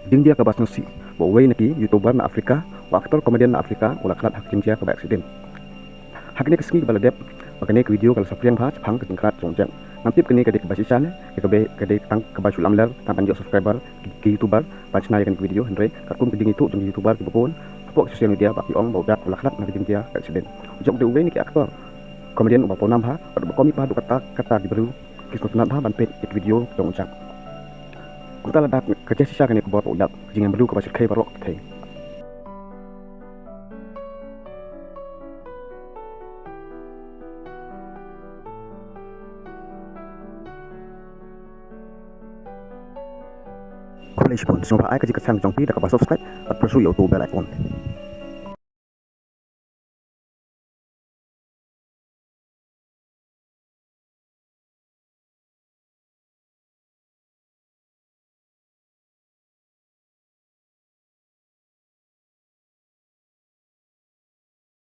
Jing dia kabas nusi, bawai naki youtuber na Afrika, wa aktor komedian na Afrika, ulah kelat hak jing dia kaba accident. Hak ini kesengi kebala dep, makanya ke video kalau sapriang bahas, hang kesingkat jongjang. Nanti kini kadek kebasisan, kadek tang kebas ulam ler, tang panjang subscriber, ke youtuber, bacna yakan video, Henry, karkum keding itu jeng youtuber kebun, apok sosial media baki ong bawdak ulah kelat nak jing dia accident. Ujung de niki aktor komedian ubah ponam ha, pada komi pa kata dibelu, kisah ha banpet video jongjang. Kita ladak kerja sisa kan ikut udak jangan perlu kepas kai barok kai. Kau boleh pun, semua ai kerja kesang jongpi dah kepas subscribe, atau perlu YouTube bel icon.